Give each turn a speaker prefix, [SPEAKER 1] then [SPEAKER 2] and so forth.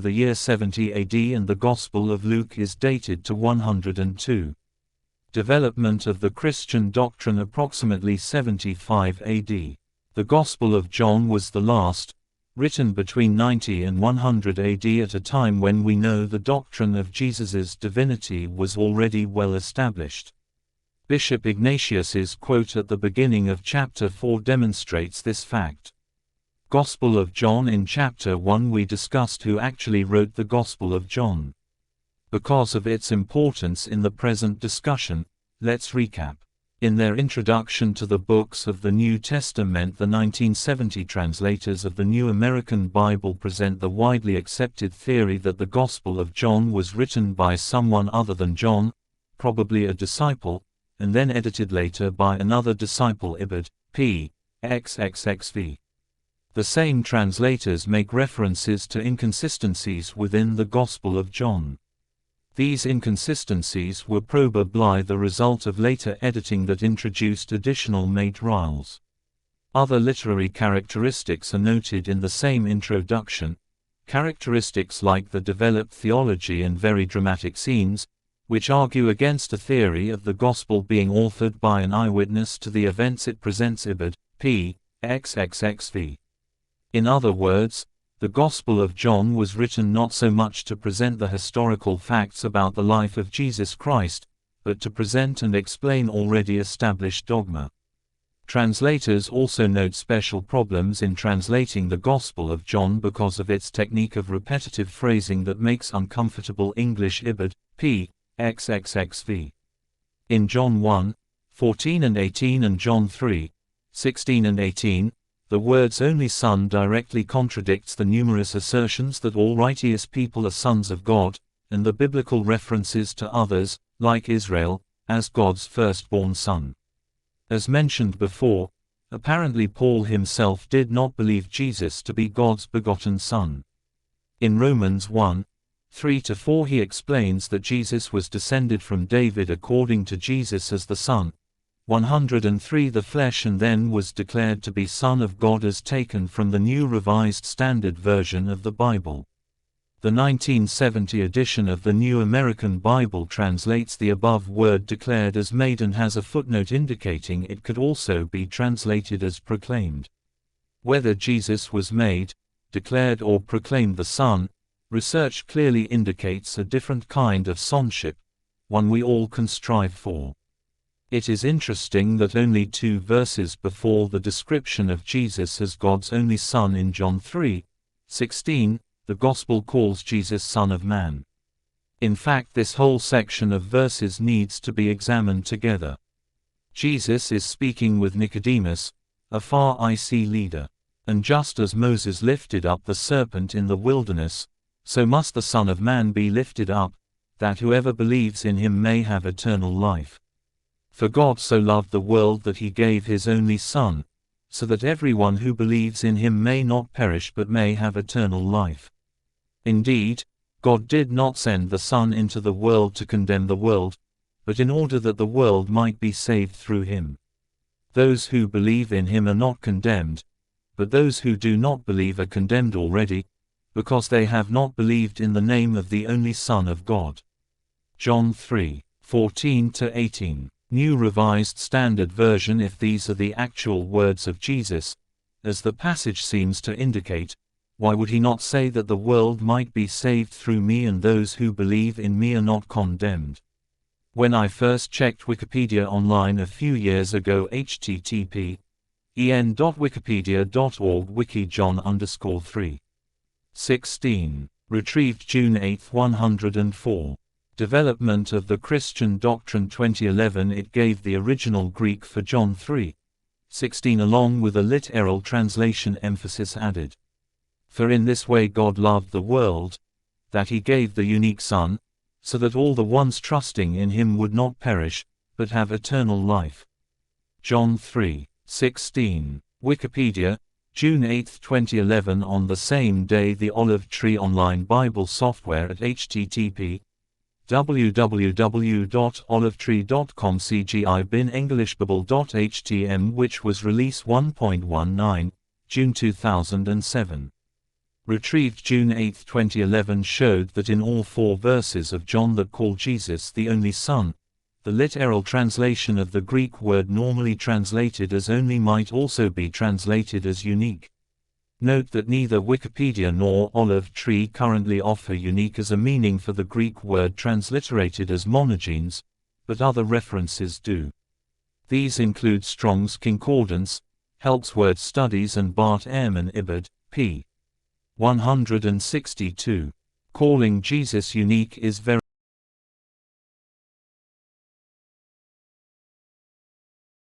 [SPEAKER 1] the year 70 AD, and the Gospel of Luke is dated to 102. Development of the Christian doctrine approximately 75 AD. The Gospel of John was the last, written between 90 and 100 AD, at a time when we know the doctrine of Jesus's divinity was already well established. Bishop Ignatius's quote at the beginning of chapter 4 demonstrates this fact. Gospel of John. In chapter 1 we discussed who actually wrote the Gospel of John. Because of its importance in the present discussion, let's recap. In their introduction to the books of the New Testament, the 1970 translators of the New American Bible present the widely accepted theory that the Gospel of John was written by someone other than John, probably a disciple, and then edited later by another disciple, Ibid. P. XXXV. The same translators make references to inconsistencies within the Gospel of John. These inconsistencies were probably the result of later editing that introduced additional materials. Other literary characteristics are noted in the same introduction, characteristics like the developed theology and very dramatic scenes, which argue against a theory of the Gospel being authored by an eyewitness to the events it presents. Ibid. P. XXXV. In other words, the Gospel of John was written not so much to present the historical facts about the life of Jesus Christ, but to present and explain already established dogma. Translators also note special problems in translating the Gospel of John because of its technique of repetitive phrasing that makes uncomfortable English. Ibid. P. XXXV. In John 1:14 and 18 and John 3:16 and 18, the words "only Son" directly contradicts the numerous assertions that all righteous people are sons of God, and the biblical references to others, like Israel, as God's firstborn son. As mentioned before, apparently Paul himself did not believe Jesus to be God's begotten Son. In Romans 1:3-4 he explains that Jesus was descended from David according to Jesus as the Son, 103 the flesh, and then was declared to be Son of God as taken from the New Revised Standard Version of the Bible. The 1970 edition of the New American Bible translates the above word declared as made and has a footnote indicating it could also be translated as proclaimed. Whether Jesus was made, declared or proclaimed the Son, research clearly indicates a different kind of sonship, one we all can strive for. It is interesting that only 2 verses before the description of Jesus as God's only Son in John 3:16, the Gospel calls Jesus Son of Man. In fact, this whole section of verses needs to be examined together. Jesus is speaking with Nicodemus, a Pharisee leader. And just as Moses lifted up the serpent in the wilderness, so must the Son of Man be lifted up, that whoever believes in him may have eternal life. For God so loved the world that he gave his only Son, so that everyone who believes in him may not perish but may have eternal life. Indeed, God did not send the Son into the world to condemn the world, but in order that the world might be saved through him. Those who believe in him are not condemned, but those who do not believe are condemned already, because they have not believed in the name of the only Son of God. John 3:14-18. New Revised Standard Version. If these are the actual words of Jesus, as the passage seems to indicate, why would he not say that the world might be saved through me and those who believe in me are not condemned? When I first checked Wikipedia online a few years ago, http://en.wikipedia.org wiki John_3:16, retrieved June 8, 104. Development of the Christian Doctrine 2011. It gave the original Greek for John 3:16 along with a literal translation emphasis added. For in this way God loved the world, that he gave the unique Son, so that all the ones trusting in him would not perish, but have eternal life. John 3:16. Wikipedia, June 8, 2011. On the same day, the Olive Tree Online Bible software at http://www.olivetree.com CGI-bin EnglishBible.htm, which was release 1.19, June 2007. retrieved June 8, 2011 showed that in all 4 verses of John that call Jesus the only Son, the literal translation of the Greek word normally translated as only might also be translated as unique. Note that neither Wikipedia nor Olive Tree currently offer unique as a meaning for the Greek word transliterated as monogenes, but other references do. These include Strong's Concordance, Helps Word Studies and Bart Ehrman Ibid, p. 162. Calling Jesus unique is very